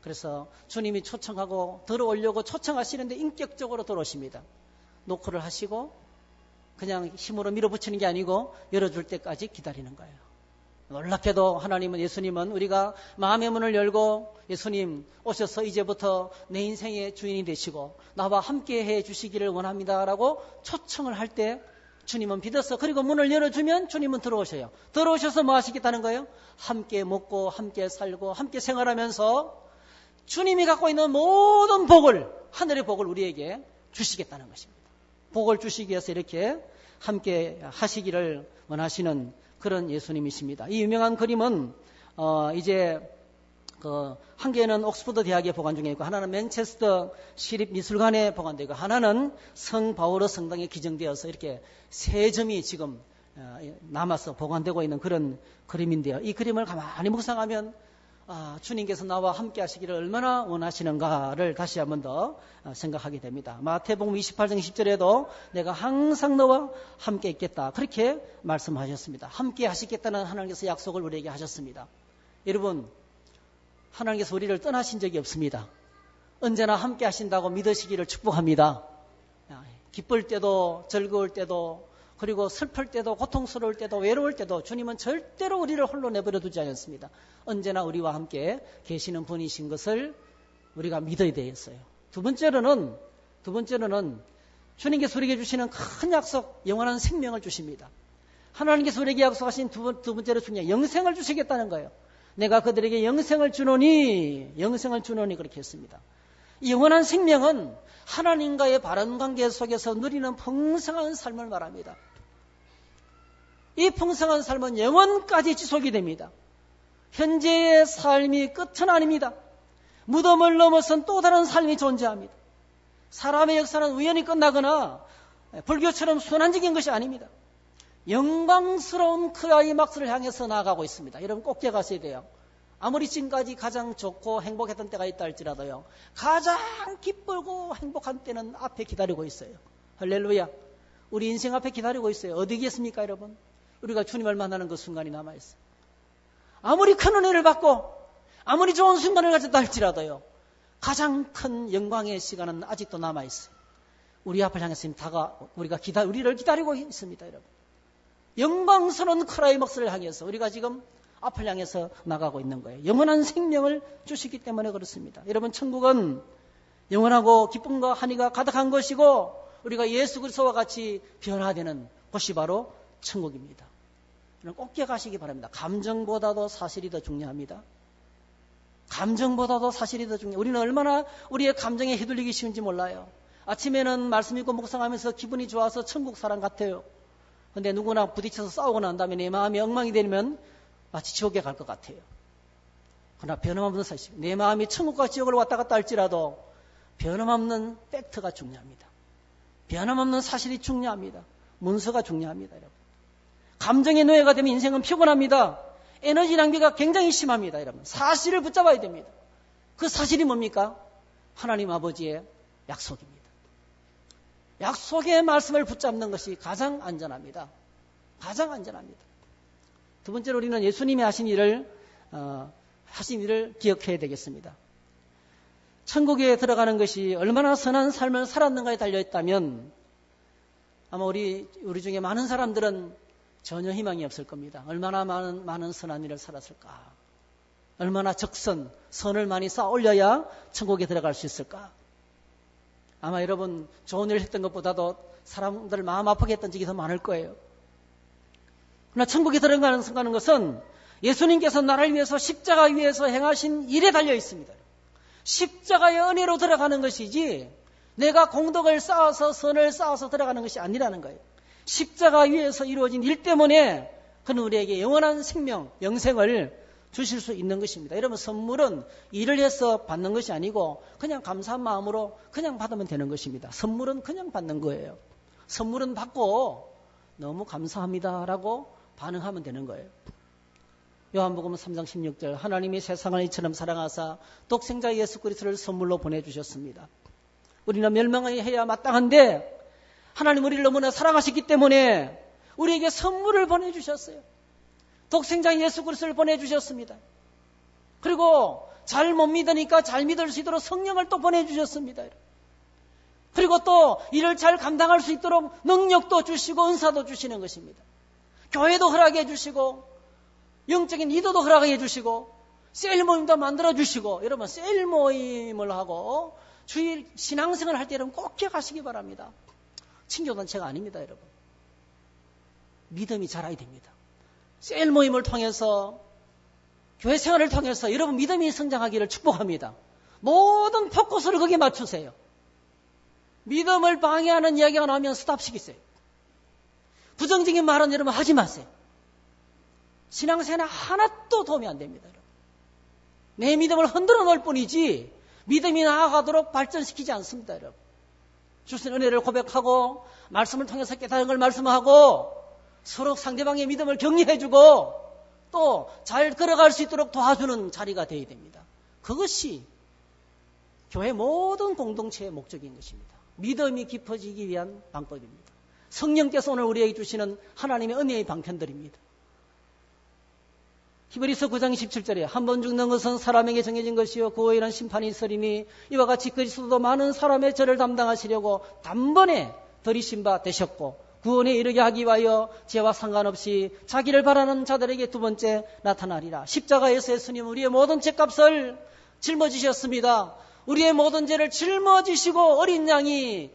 S1: 그래서 주님이 초청하고 들어오려고 초청하시는데 인격적으로 들어오십니다. 노크를 하시고 그냥 힘으로 밀어붙이는 게 아니고 열어줄 때까지 기다리는 거예요. 놀랍게도 하나님은, 예수님은 우리가 마음의 문을 열고 예수님 오셔서 이제부터 내 인생의 주인이 되시고 나와 함께 해 주시기를 원합니다라고 초청을 할 때 주님은 믿어서, 그리고 문을 열어주면 주님은 들어오셔요. 들어오셔서 뭐 하시겠다는 거예요? 함께 먹고 함께 살고 함께 생활하면서 주님이 갖고 있는 모든 복을, 하늘의 복을 우리에게 주시겠다는 것입니다. 복을 주시기 위해서 이렇게 함께 하시기를 원하시는 그런 예수님이십니다. 이 유명한 그림은 이제 한 개는 옥스퍼드 대학에 보관 중에 있고, 하나는 맨체스터 시립미술관에 보관되어 있고, 하나는 성 바오로 성당에 기증되어서 이렇게 세 점이 지금 남아서 보관되고 있는 그런 그림인데요. 이 그림을 가만히 묵상하면 주님께서 나와 함께 하시기를 얼마나 원하시는가를 다시 한번 더 생각하게 됩니다. 마태복음 28장 10절에도 내가 항상 너와 함께 있겠다, 그렇게 말씀하셨습니다. 함께 하시겠다는 하나님께서 약속을 우리에게 하셨습니다. 여러분, 하나님께서 우리를 떠나신 적이 없습니다. 언제나 함께 하신다고 믿으시기를 축복합니다. 기쁠 때도 즐거울 때도, 그리고 슬플 때도, 고통스러울 때도, 외로울 때도 주님은 절대로 우리를 홀로 내버려 두지 않습니다. 언제나 우리와 함께 계시는 분이신 것을 우리가 믿어야 되겠어요. 두 번째로는 주님께서 우리에게 주시는 큰 약속, 영원한 생명을 주십니다. 하나님께서 우리에게 약속하신 두 번째로 중요한 영생을 주시겠다는 거예요. 내가 그들에게 영생을 주노니 그렇게 했습니다. 이 영원한 생명은 하나님과의 바른 관계 속에서 누리는 풍성한 삶을 말합니다. 이 풍성한 삶은 영원까지 지속이 됩니다. 현재의 삶이 끝은 아닙니다. 무덤을 넘어선 또 다른 삶이 존재합니다. 사람의 역사는 우연히 끝나거나 불교처럼 순환적인 것이 아닙니다. 영광스러운 클라이막스를 향해서 나아가고 있습니다. 여러분 꼭 기억하셔야 돼요. 아무리 지금까지 가장 좋고 행복했던 때가 있다 할지라도요, 가장 기쁘고 행복한 때는 앞에 기다리고 있어요. 할렐루야. 우리 인생 앞에 기다리고 있어요. 어디겠습니까, 여러분? 우리가 주님을 만나는 그 순간이 남아있어요. 아무리 큰 은혜를 받고 아무리 좋은 순간을 가졌다 할지라도요, 가장 큰 영광의 시간은 아직도 남아있어요. 우리 앞을 향해서 우리를 기다리고 있습니다, 여러분. 영광스러운 클라이막스를 향해서 우리가 지금 앞을 향해서 나가고 있는 거예요. 영원한 생명을 주시기 때문에 그렇습니다. 여러분, 천국은 영원하고 기쁨과 한의가 가득한 것이고 우리가 예수 그리스도와 같이 변화되는 곳이 바로 천국입니다. 꼭 기억하시기 바랍니다. 감정보다도 사실이 더 중요합니다. 감정보다도 사실이 더 중요해요. 우리는 얼마나 우리의 감정에 휘둘리기 쉬운지 몰라요. 아침에는 말씀 읽고 묵상하면서 기분이 좋아서 천국 사람 같아요. 근데 누구나 부딪혀서 싸우고 난 다음에 내 마음이 엉망이 되면 마치 지옥에 갈 것 같아요. 그러나 변함없는 사실, 내 마음이 천국과 지옥을 왔다 갔다 할지라도 변함없는 팩트가 중요합니다. 변함없는 사실이 중요합니다. 문서가 중요합니다, 여러분. 감정의 노예가 되면 인생은 피곤합니다. 에너지 낭비가 굉장히 심합니다, 여러분. 사실을 붙잡아야 됩니다. 그 사실이 뭡니까? 하나님 아버지의 약속입니다. 약속의 말씀을 붙잡는 것이 가장 안전합니다. 가장 안전합니다. 두 번째로 우리는 예수님이 하신 일을 기억해야 되겠습니다. 천국에 들어가는 것이 얼마나 선한 삶을 살았는가에 달려있다면 아마 우리 중에 많은 사람들은 전혀 희망이 없을 겁니다. 얼마나 많은 선한 일을 살았을까? 얼마나 선을 많이 쌓아 올려야 천국에 들어갈 수 있을까? 아마 여러분 좋은 일을 했던 것보다도 사람들 마음 아프게 했던 적이 더 많을 거예요. 그러나 천국에 들어가는 것은 예수님께서 나를 위해서 십자가 위에서 행하신 일에 달려 있습니다. 십자가의 은혜로 들어가는 것이지 내가 공덕을 쌓아서 선을 쌓아서 들어가는 것이 아니라는 거예요. 십자가 위에서 이루어진 일 때문에 그는 우리에게 영원한 생명, 영생을 주실 수 있는 것입니다. 여러분, 선물은 일을 해서 받는 것이 아니고 그냥 감사한 마음으로 그냥 받으면 되는 것입니다. 선물은 그냥 받는 거예요. 선물은 받고 너무 감사합니다라고 반응하면 되는 거예요. 요한복음 3장 16절, 하나님이 세상을 이처럼 사랑하사 독생자 예수 그리스도를 선물로 보내주셨습니다. 우리는 멸망해야 마땅한데 하나님 우리를 너무나 사랑하셨기 때문에 우리에게 선물을 보내주셨어요. 독생자 예수 그리스도를 보내주셨습니다. 그리고 잘 못 믿으니까 잘 믿을 수 있도록 성령을 또 보내주셨습니다. 그리고 또 이를 잘 감당할 수 있도록 능력도 주시고 은사도 주시는 것입니다. 교회도 허락해 주시고 영적인 이도도 허락해 주시고 셀 모임도 만들어 주시고 여러분 셀 모임을 하고 주일 신앙생활 할 때 여러분 꼭 기억하시기 바랍니다. 친교단체가 아닙니다. 여러분. 믿음이 자라야 됩니다. 셀 모임을 통해서 교회 생활을 통해서 여러분 믿음이 성장하기를 축복합니다. 모든 포커스를 거기에 맞추세요. 믿음을 방해하는 이야기가 나오면 스탑시키세요. 부정적인 말은 여러분 하지 마세요. 신앙생활 하나도 도움이 안 됩니다. 여러분. 내 믿음을 흔들어 놓을 뿐이지 믿음이 나아가도록 발전시키지 않습니다. 여러분. 주신 은혜를 고백하고 말씀을 통해서 깨달은 걸 말씀하고 서로 상대방의 믿음을 격려해주고 또 잘 걸어갈 수 있도록 도와주는 자리가 되어야 됩니다. 그것이 교회 모든 공동체의 목적인 것입니다. 믿음이 깊어지기 위한 방법입니다. 성령께서 오늘 우리에게 주시는 하나님의 은혜의 방편들입니다. 히브리서 9장 17절에 한 번 죽는 것은 사람에게 정해진 것이요 그 후에는 심판이 있으리니 이와 같이 그리스도도 많은 사람의 죄를 담당하시려고 단번에 들이신 바 되셨고 구원에 이르게 하기 위하여 죄와 상관없이 자기를 바라는 자들에게 두 번째 나타나리라. 십자가에서 예수님 우리의 모든 죄값을 짊어지셨습니다. 우리의 모든 죄를 짊어지시고 어린 양이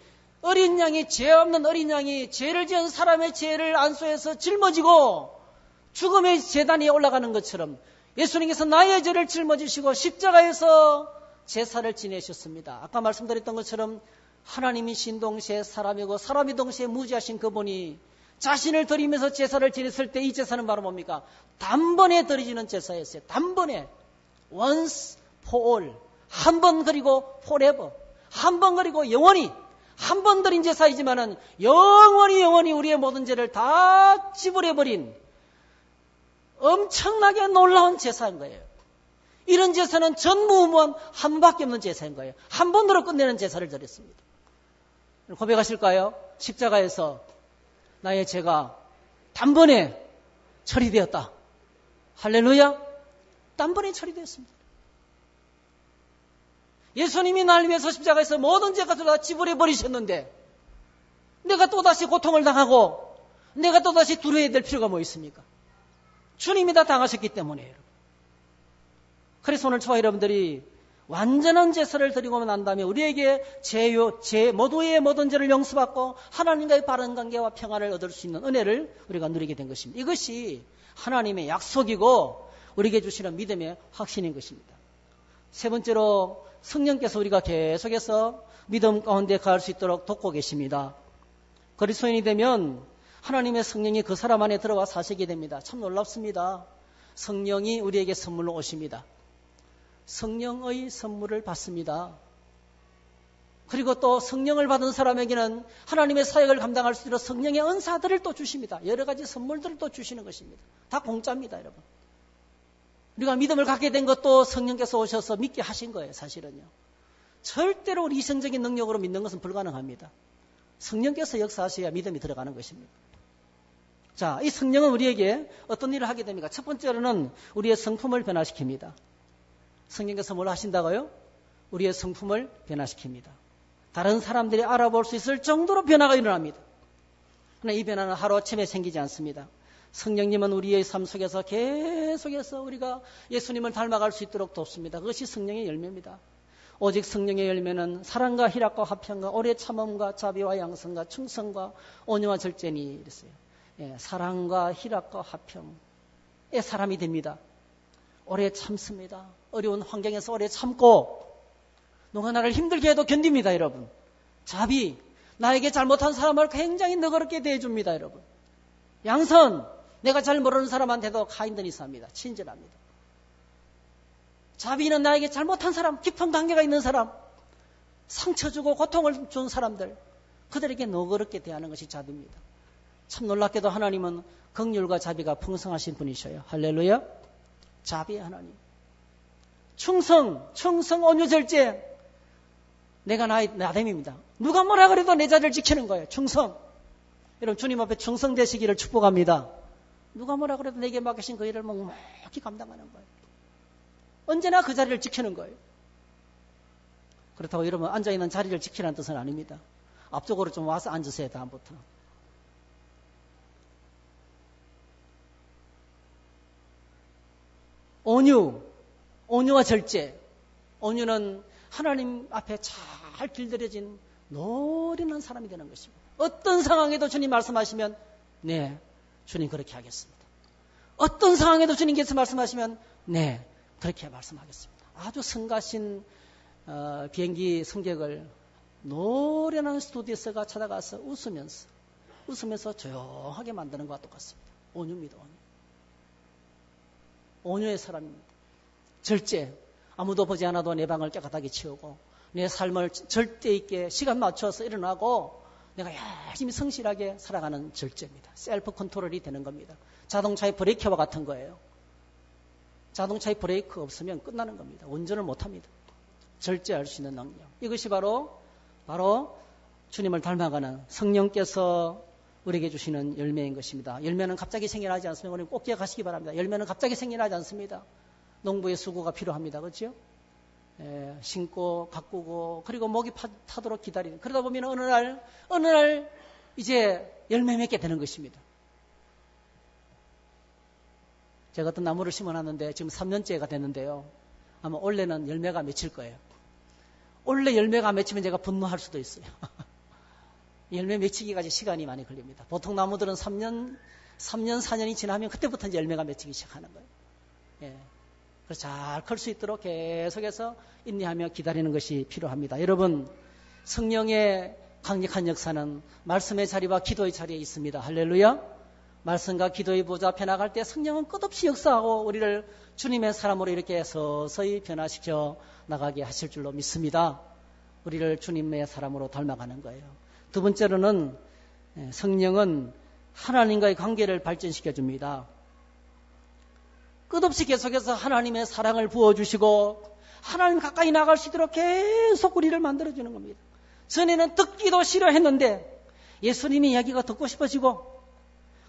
S1: 죄 없는 어린 양이 죄를 지은 사람의 죄를 안수해서 짊어지고 죽음의 제단 위에 올라가는 것처럼 예수님께서 나의 죄를 짊어지시고 십자가에서 제사를 지내셨습니다. 아까 말씀드렸던 것처럼 하나님이신 동시에 사람이고 사람이 동시에 무지하신 그분이 자신을 드리면서 제사를 지냈을 때 이 제사는 바로 뭡니까? 단번에 드려지는 제사였어요. 단번에 once for all 한 번 그리고 forever 한 번 그리고 영원히 한 번 드린 제사이지만은 영원히 우리의 모든 죄를 다 지불해버린 엄청나게 놀라운 제사인 거예요. 이런 제사는 전무후무한 한 밖에 없는 제사인 거예요. 한 번으로 끝내는 제사를 드렸습니다. 고백하실까요? 십자가에서 나의 죄가 단번에 처리되었다. 할렐루야. 단번에 처리되었습니다. 예수님이 날 위해서 십자가에서 모든 죄값을 다 지불해 버리셨는데 내가 또다시 고통을 당하고 내가 또다시 두려워야 될 필요가 뭐 있습니까? 주님이 다 당하셨기 때문이에요. 그래서 오늘 저와 여러분들이 완전한 제사를 드리고 난 다음에 우리에게 모두의 모든 죄를 용서받고 하나님과의 바른 관계와 평안을 얻을 수 있는 은혜를 우리가 누리게 된 것입니다. 이것이 하나님의 약속이고 우리에게 주시는 믿음의 확신인 것입니다. 세 번째로 성령께서 우리가 계속해서 믿음 가운데 갈 수 있도록 돕고 계십니다. 그리스도인이 되면 하나님의 성령이 그 사람 안에 들어와 사시게 됩니다. 참 놀랍습니다. 성령이 우리에게 선물로 오십니다. 성령의 선물을 받습니다. 그리고 또 성령을 받은 사람에게는 하나님의 사역을 감당할 수 있도록 성령의 은사들을 또 주십니다. 여러 가지 선물들을 또 주시는 것입니다. 다 공짜입니다, 여러분. 우리가 믿음을 갖게 된 것도 성령께서 오셔서 믿게 하신 거예요, 사실은요. 절대로 우리 이성적인 능력으로 믿는 것은 불가능합니다. 성령께서 역사하셔야 믿음이 들어가는 것입니다. 자, 이 성령은 우리에게 어떤 일을 하게 됩니까? 첫 번째로는 우리의 성품을 변화시킵니다. 성령께서 뭘 하신다고요? 우리의 성품을 변화시킵니다. 다른 사람들이 알아볼 수 있을 정도로 변화가 일어납니다. 그러나 이 변화는 하루아침에 생기지 않습니다. 성령님은 우리의 삶 속에서 계속해서 우리가 예수님을 닮아갈 수 있도록 돕습니다. 그것이 성령의 열매입니다. 오직 성령의 열매는 사랑과 희락과 화평과 오래 참음과 자비와 양성과 충성과 온유와 절제니 이랬어요. 예, 사랑과 희락과 화평의 사람이 됩니다. 오래 참습니다. 어려운 환경에서 오래 참고 누가 나를 힘들게 해도 견딥니다, 여러분. 자비, 나에게 잘못한 사람을 굉장히 너그럽게 대해줍니다, 여러분. 양선, 내가 잘 모르는 사람한테도 카인드니 삽니다. 친절합니다. 자비는 나에게 잘못한 사람, 깊은 관계가 있는 사람, 상처 주고 고통을 준 사람들, 그들에게 너그럽게 대하는 것이 자비입니다. 참 놀랍게도 하나님은 긍휼과 자비가 풍성하신 분이셔요. 할렐루야. 자비의 하나님. 충성, 온유, 절제. 내가 나됨입니다. 누가 뭐라 그래도 내 자리를 지키는 거예요. 충성. 여러분 주님 앞에 충성되시기를 축복합니다. 누가 뭐라 그래도 내게 맡기신 그 일을 묵묵히 감당하는 거예요. 언제나 그 자리를 지키는 거예요. 그렇다고 여러분 앉아있는 자리를 지키라는 뜻은 아닙니다. 앞쪽으로 좀 와서 앉으세요. 다음부터. 온유와 절제. 온유는 하나님 앞에 잘 길들여진 노련한 사람이 되는 것입니다. 어떤 상황에도 주님 말씀하시면 네, 주님 그렇게 하겠습니다. 어떤 상황에도 주님께서 말씀하시면 네, 그렇게 말씀하겠습니다. 아주 성가신 비행기 승객을 노련한 스튜디오스가 찾아가서 웃으면서 조용하게 만드는 것과 똑같습니다. 온유입니다. 온유의 사람입니다. 절제. 아무도 보지 않아도 내 방을 깨끗하게 치우고 내 삶을 절대 있게 시간 맞춰서 일어나고 내가 열심히 성실하게 살아가는 절제입니다. 셀프 컨트롤이 되는 겁니다. 자동차의 브레이크와 같은 거예요. 자동차의 브레이크 없으면 끝나는 겁니다. 운전을 못합니다. 절제할 수 있는 능력. 이것이 바로 주님을 닮아가는 성령께서 우리에게 주시는 열매인 것입니다. 열매는 갑자기 생겨나지 않습니다. 우리 꼭 기억하시기 바랍니다. 열매는 갑자기 생겨나지 않습니다. 농부의 수고가 필요합니다. 그렇죠? 심고 가꾸고 그리고 목이 타도록 기다리는. 그러다 보면 어느 날 이제 열매 맺게 되는 것입니다. 제가 어떤 나무를 심어놨는데 지금 3년째가 됐는데요. 아마 올해는 열매가 맺힐 거예요. 올해 열매가 안 맺히면 제가 분노할 수도 있어요. 열매 맺히기까지 시간이 많이 걸립니다. 보통 나무들은 3년, 4년이 지나면 그때부터 이제 열매가 맺히기 시작하는 거예요. 예. 그래서 잘 클 수 있도록 계속해서 인내하며 기다리는 것이 필요합니다. 여러분, 성령의 강력한 역사는 말씀의 자리와 기도의 자리에 있습니다. 할렐루야. 말씀과 기도의 보좌 앞에 나갈 때 성령은 끝없이 역사하고 우리를 주님의 사람으로 이렇게 서서히 변화시켜 나가게 하실 줄로 믿습니다. 우리를 주님의 사람으로 닮아가는 거예요. 두 번째로는 성령은 하나님과의 관계를 발전시켜 줍니다. 끝없이 계속해서 하나님의 사랑을 부어주시고 하나님 가까이 나갈 수 있도록 계속 우리를 만들어주는 겁니다. 전에는 듣기도 싫어했는데 예수님의 이야기가 듣고 싶어지고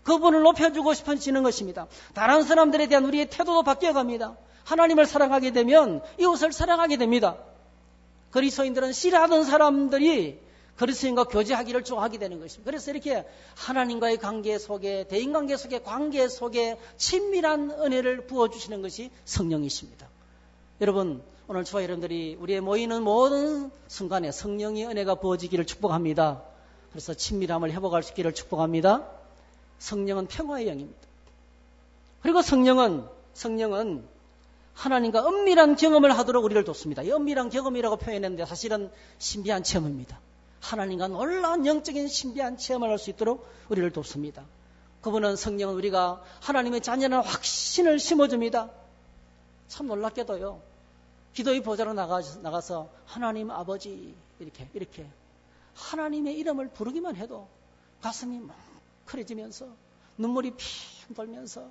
S1: 그분을 높여주고 싶어지는 것입니다. 다른 사람들에 대한 우리의 태도도 바뀌어갑니다. 하나님을 사랑하게 되면 이웃을 사랑하게 됩니다. 그리스도인들은 싫어하던 사람들이 그리스도인과 교제하기를 좋아하게 되는 것입니다. 그래서 이렇게 하나님과의 관계 속에, 대인관계 속에, 관계 속에 친밀한 은혜를 부어주시는 것이 성령이십니다. 여러분, 오늘 저와 여러분들이 우리의 모이는 모든 순간에 성령의 은혜가 부어지기를 축복합니다. 그래서 친밀함을 회복할 수 있기를 축복합니다. 성령은 평화의 영입니다. 그리고 성령은 하나님과 은밀한 경험을 하도록 우리를 돕습니다. 이 은밀한 경험이라고 표현했는데 사실은 신비한 체험입니다. 하나님과 놀라운 영적인 신비한 체험을 할 수 있도록 우리를 돕습니다. 그분은 성령은 우리가 하나님의 자녀라는 확신을 심어줍니다. 참 놀랍게도요. 기도의 보좌로 나가서 하나님 아버지 이렇게 하나님의 이름을 부르기만 해도 가슴이 뭉클해지면서 눈물이 핑 돌면서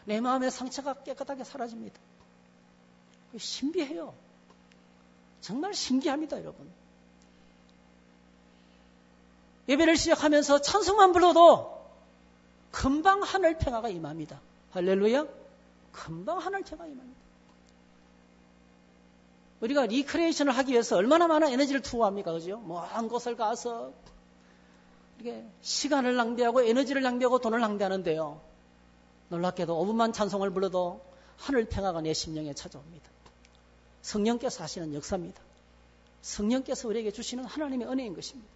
S1: 내 마음의 상처가 깨끗하게 사라집니다. 신비해요. 정말 신기합니다, 여러분. 예배를 시작하면서 찬송만 불러도 금방 하늘 평화가 임합니다. 할렐루야. 금방 하늘 평화가 임합니다. 우리가 리크레이션을 하기 위해서 얼마나 많은 에너지를 투하합니까? 그죠? 먼 곳을 가서 이렇게 시간을 낭비하고 에너지를 낭비하고 돈을 낭비하는데요. 놀랍게도 5분만 찬송을 불러도 하늘 평화가 내 심령에 찾아옵니다. 성령께서 하시는 역사입니다. 성령께서 우리에게 주시는 하나님의 은혜인 것입니다.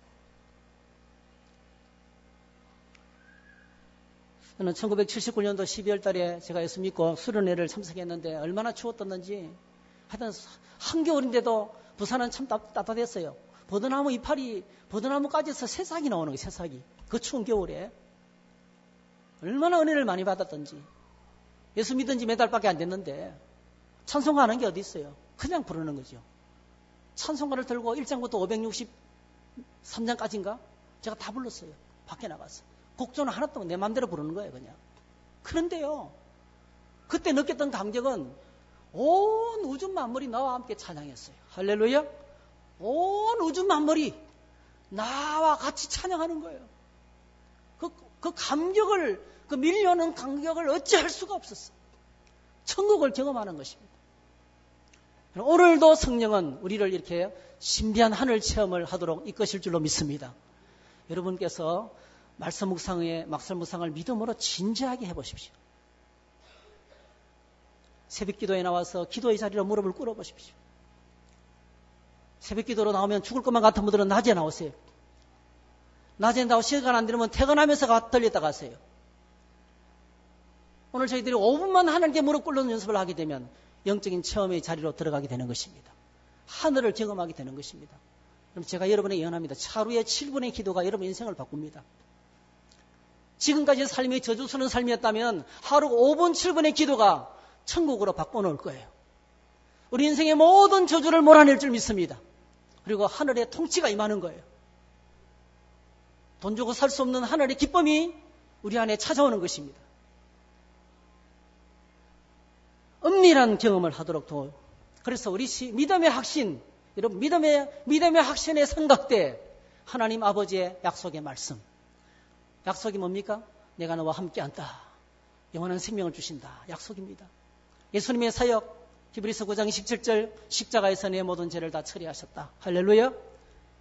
S1: 저는 1979년도 12월 달에 제가 예수 믿고 수련회를 참석했는데 얼마나 추웠던지 하여튼 한겨울인데도 부산은 참 따뜻했어요. 버드나무 이파리, 버드나무까지서 새싹이 나오는 거예요. 새싹이. 그 추운 겨울에. 얼마나 은혜를 많이 받았던지. 예수 믿은 지 몇 달밖에 안 됐는데 찬송가하는 게 어디 있어요. 그냥 부르는 거죠. 찬송가를 들고 1장부터 563장까지인가 제가 다 불렀어요. 밖에 나가서. 곡조는 하나도 내 마음대로 부르는 거예요. 그냥. 그런데요. 그때 느꼈던 감격은 온 우주 만물이 나와 함께 찬양했어요. 할렐루야. 온 우주 만물이 나와 같이 찬양하는 거예요. 그 감격을, 그 밀려오는 감격을 어찌할 수가 없었어요. 천국을 경험하는 것입니다. 오늘도 성령은 우리를 이렇게 신비한 하늘 체험을 하도록 이끄실 줄로 믿습니다. 여러분께서 말씀 묵상을 믿음으로 진지하게 해보십시오. 새벽 기도에 나와서 기도의 자리로 무릎을 꿇어보십시오. 새벽 기도로 나오면 죽을 것만 같은 분들은 낮에 나오세요. 낮에 나오고 시간 안 되면 퇴근하면서 들렸다 가세요. 오늘 저희들이 5분만 하나님께 무릎 꿇는 연습을 하게 되면 영적인 체험의 자리로 들어가게 되는 것입니다. 하늘을 경험하게 되는 것입니다. 그럼 제가 여러분에게 예언합니다. 하루에 7분의 기도가 여러분 인생을 바꿉니다. 지금까지 삶이 저주스러운 삶이었다면 하루 5분 7분의 기도가 천국으로 바꿔놓을 거예요. 우리 인생의 모든 저주를 몰아낼 줄 믿습니다. 그리고 하늘의 통치가 임하는 거예요. 돈 주고 살 수 없는 하늘의 기쁨이 우리 안에 찾아오는 것입니다. 은밀한 경험을 하도록 도와요. 그래서 우리 믿음의 확신, 여러분 믿음의 확신의 삼각대, 하나님 아버지의 약속의 말씀. 약속이 뭡니까? 내가 너와 함께한다. 영원한 생명을 주신다. 약속입니다. 예수님의 사역, 히브리서 9장 17절, 십자가에서 내 모든 죄를 다 처리하셨다. 할렐루야.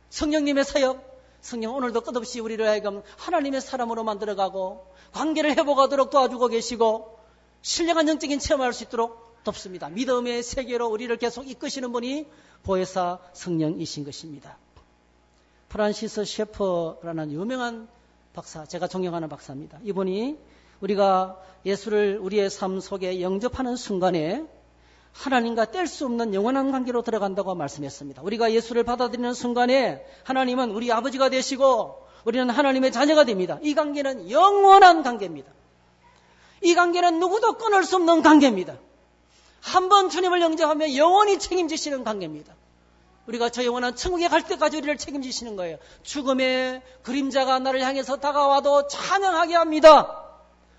S1: 성령님의 사역, 성령 오늘도 끝없이 우리를 하여금 하나님의 사람으로 만들어가고 관계를 회복하도록 도와주고 계시고 신령한 영적인 체험할 수 있도록 돕습니다. 믿음의 세계로 우리를 계속 이끄시는 분이 보혜사 성령이신 것입니다. 프란시스 셰퍼라는 유명한 박사, 제가 존경하는 박사입니다. 이분이 우리가 예수를 우리의 삶 속에 영접하는 순간에 하나님과 뗄 수 없는 영원한 관계로 들어간다고 말씀했습니다. 우리가 예수를 받아들이는 순간에 하나님은 우리 아버지가 되시고 우리는 하나님의 자녀가 됩니다. 이 관계는 영원한 관계입니다. 이 관계는 누구도 끊을 수 없는 관계입니다. 한번 주님을 영접하면 영원히 책임지시는 관계입니다. 우리가 저 영원한 천국에 갈 때까지 우리를 책임지시는 거예요. 죽음의 그림자가 나를 향해서 다가와도 찬양하게 합니다.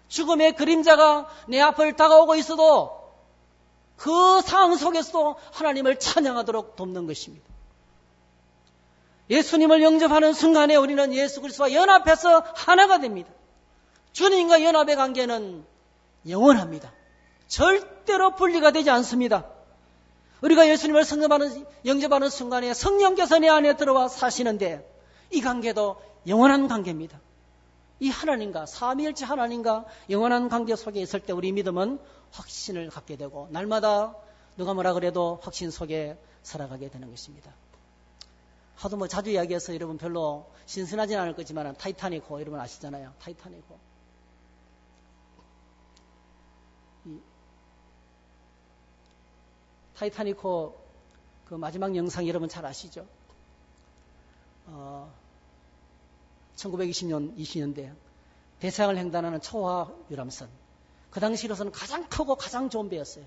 S1: 죽음의 그림자가 내 앞을 다가오고 있어도 그 상황 속에서도 하나님을 찬양하도록 돕는 것입니다. 예수님을 영접하는 순간에 우리는 예수 그리스도와 연합해서 하나가 됩니다. 주님과 연합의 관계는 영원합니다. 절대로 분리가 되지 않습니다. 우리가 예수님을 영접하는 순간에 성령께서 내 안에 들어와 사시는데 이 관계도 영원한 관계입니다. 이 하나님과 삼위일체 하나님과 영원한 관계 속에 있을 때 우리 믿음은 확신을 갖게 되고 날마다 누가 뭐라 그래도 확신 속에 살아가게 되는 것입니다. 하도 자주 이야기해서 여러분 별로 신선하진 않을 거지만 타이타닉호 여러분 아시잖아요. 타이타닉호. 타이타닉호 그 마지막 영상 여러분 잘 아시죠? 1920년대 대서양을 횡단하는 초화 유람선. 그 당시로서는 가장 크고 가장 좋은 배였어요.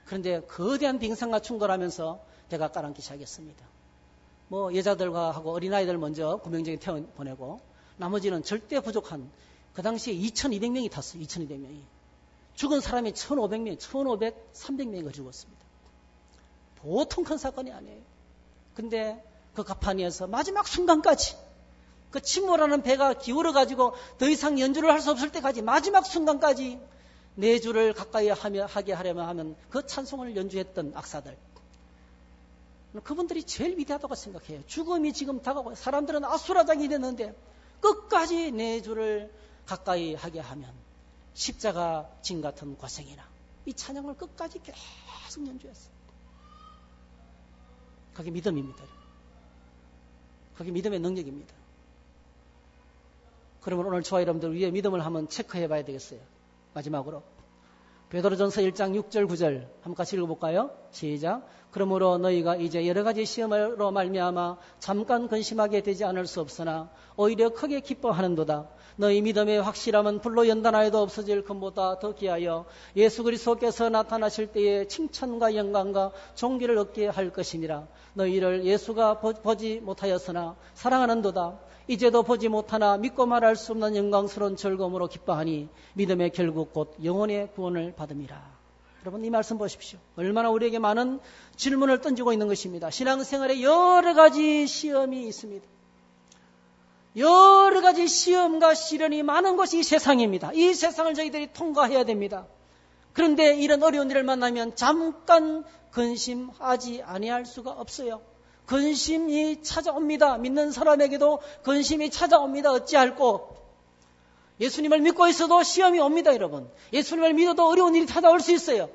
S1: 그런데 거대한 빙산과 충돌하면서 배가 깔아앉기 시작했습니다. 여자들과 하고 어린아이들 먼저 구명정에 태워 보내고 나머지는 절대 부족한 그 당시에 2,200명이 탔어요. 2,200명이. 죽은 사람이 1,500명, 300명이 죽었습니다. 보통 큰 사건이 아니에요. 근데 그 가판위에서 마지막 순간까지 그 침몰하는 배가 기울어가지고 더 이상 연주를 할 수 없을 때까지 마지막 순간까지 네 줄을 가까이 하게 하려면 하면 그 찬송을 연주했던 악사들. 그분들이 제일 위대하다고 생각해요. 죽음이 지금 다가오고 사람들은 아수라장이 됐는데 끝까지 네 줄을 가까이 하게 하면 십자가 진 같은 고생이나 이 찬양을 끝까지 계속 연주했어요. 그게 믿음입니다. 그게 믿음의 능력입니다. 그러면 오늘 저와 여러분들 위에 믿음을 한번 체크해 봐야 되겠어요. 마지막으로 베드로전서 1장 6절 9절 한번 같이 읽어볼까요? 시작. 그러므로 너희가 이제 여러 가지 시험으로 말미암아 잠깐 근심하게 되지 않을 수 없으나 오히려 크게 기뻐하는도다. 너희 믿음의 확실함은 불로 연단하여도 없어질 것보다 더 귀하여 예수 그리스도께서 나타나실 때에 칭찬과 영광과 존귀를 얻게 할 것이니라. 너희를 예수가 보지 못하였으나 사랑하는도다. 이제도 보지 못하나 믿고 말할 수 없는 영광스러운 즐거움으로 기뻐하니 믿음의 결국 곧 영혼의 구원을 받음이라. 여러분 이 말씀 보십시오. 얼마나 우리에게 많은 질문을 던지고 있는 것입니다. 신앙생활에 여러 가지 시험이 있습니다. 여러 가지 시험과 시련이 많은 것이 이 세상입니다. 이 세상을 저희들이 통과해야 됩니다. 그런데 이런 어려운 일을 만나면 잠깐 근심하지 아니할 수가 없어요. 근심이 찾아옵니다. 믿는 사람에게도 근심이 찾아옵니다. 어찌할꼬? 예수님을 믿고 있어도 시험이 옵니다, 여러분. 예수님을 믿어도 어려운 일이 찾아올 수 있어요.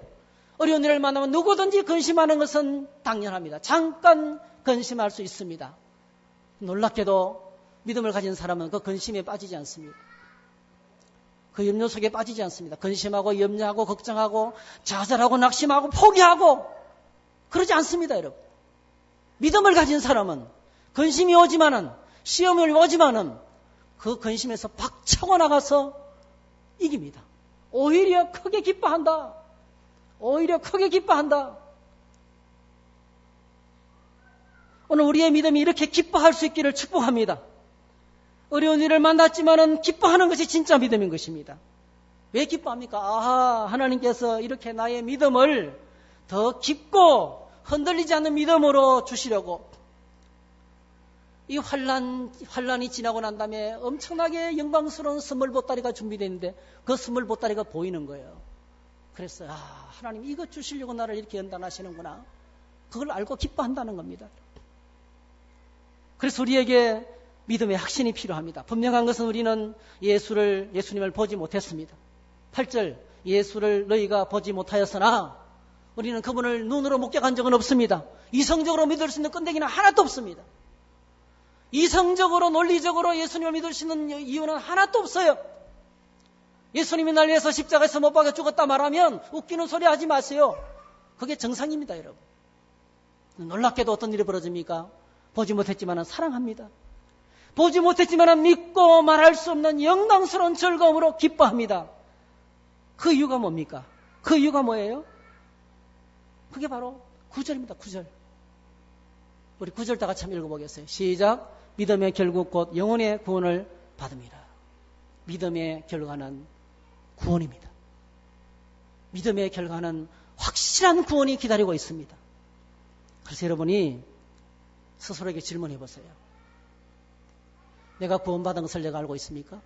S1: 어려운 일을 만나면 누구든지 근심하는 것은 당연합니다. 잠깐 근심할 수 있습니다. 놀랍게도 믿음을 가진 사람은 그 근심에 빠지지 않습니다. 그 염려 속에 빠지지 않습니다. 근심하고 염려하고 걱정하고 좌절하고 낙심하고 포기하고 그러지 않습니다, 여러분. 믿음을 가진 사람은 근심이 오지만은 시험이 오지만은 그 근심에서 박차고 나가서 이깁니다. 오히려 크게 기뻐한다. 오히려 크게 기뻐한다. 오늘 우리의 믿음이 이렇게 기뻐할 수 있기를 축복합니다. 어려운 일을 만났지만은 기뻐하는 것이 진짜 믿음인 것입니다. 왜 기뻐합니까? 아하, 하나님께서 이렇게 나의 믿음을 더 깊고 흔들리지 않는 믿음으로 주시려고 이 환란이 지나고 난 다음에 엄청나게 영광스러운 선물 보따리가 준비되어 있는데 그 선물 보따리가 보이는 거예요. 그래서 하나님 이거 주시려고 나를 이렇게 연단하시는구나. 그걸 알고 기뻐한다는 겁니다. 그래서 우리에게 믿음의 확신이 필요합니다. 분명한 것은 우리는 예수님을 보지 못했습니다. 8절 예수를 너희가 보지 못하였으나 우리는 그분을 눈으로 목격한 적은 없습니다. 이성적으로 믿을 수 있는 끈데기는 하나도 없습니다. 이성적으로 논리적으로 예수님을 믿을 수 있는 이유는 하나도 없어요. 예수님이 날 위해서 십자가에서 못 박아 죽었다 말하면 웃기는 소리 하지 마세요. 그게 정상입니다, 여러분. 놀랍게도 어떤 일이 벌어집니까? 보지 못했지만 사랑합니다. 보지 못했지만 믿고 말할 수 없는 영광스러운 즐거움으로 기뻐합니다. 그 이유가 뭡니까? 그 이유가 뭐예요? 그게 바로 9절입니다. 9절. 우리 9절 다 같이 한번 읽어보겠어요. 시작. 믿음의 결국 곧 영혼의 구원을 받음이라. 믿음의 결과는 구원입니다. 믿음의 결과는 확실한 구원이 기다리고 있습니다. 그래서 여러분이 스스로에게 질문해 보세요. 내가 구원받은 것을 내가 알고 있습니까?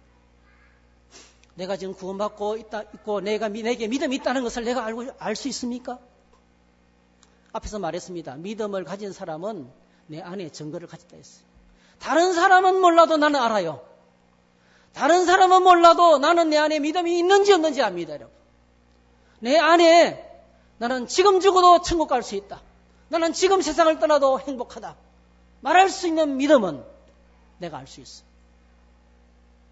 S1: 내가 지금 구원받고 있고 내게 믿음이 있다는 것을 내가 알 수 있습니까? 앞에서 말했습니다. 믿음을 가진 사람은 내 안에 증거를 가졌다 했어요. 다른 사람은 몰라도 나는 알아요. 다른 사람은 몰라도 나는 내 안에 믿음이 있는지 없는지 압니다, 여러분. 내 안에 나는 지금 죽어도 천국 갈 수 있다. 나는 지금 세상을 떠나도 행복하다. 말할 수 있는 믿음은 내가 알 수 있어.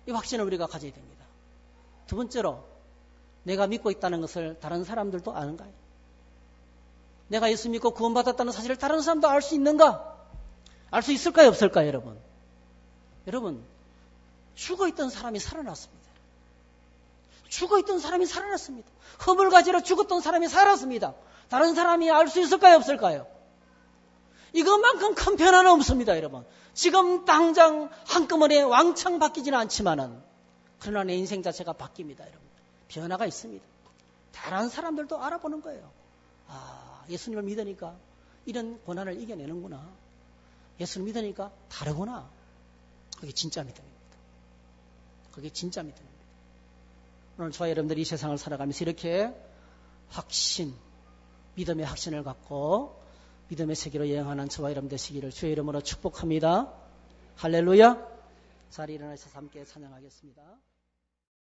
S1: 이 확신을 우리가 가져야 됩니다. 두 번째로 내가 믿고 있다는 것을 다른 사람들도 아는가요? 내가 예수 믿고 구원받았다는 사실을 다른 사람도 알 수 있는가? 알 수 있을까요? 없을까요? 여러분 죽어있던 사람이 살아났습니다. 죽어있던 사람이 살아났습니다. 흠을 가지러 죽었던 사람이 살았습니다. 다른 사람이 알 수 있을까요? 없을까요? 이것만큼 큰 변화는 없습니다, 여러분. 지금 당장 한꺼번에 왕창 바뀌지는 않지만은 그러나 내 인생 자체가 바뀝니다, 여러분. 변화가 있습니다. 다른 사람들도 알아보는 거예요. 예수님을 믿으니까 이런 고난을 이겨내는구나. 예수를 믿으니까 다르구나. 그게 진짜 믿음입니다. 그게 진짜 믿음입니다. 오늘 저와 여러분들이 이 세상을 살아가면서 이렇게 확신, 믿음의 확신을 갖고 믿음의 세계로 여행하는 저와 여러분 되시기를 주의 이름으로 축복합니다. 할렐루야. 자리 일어나셔서 함께 찬양하겠습니다.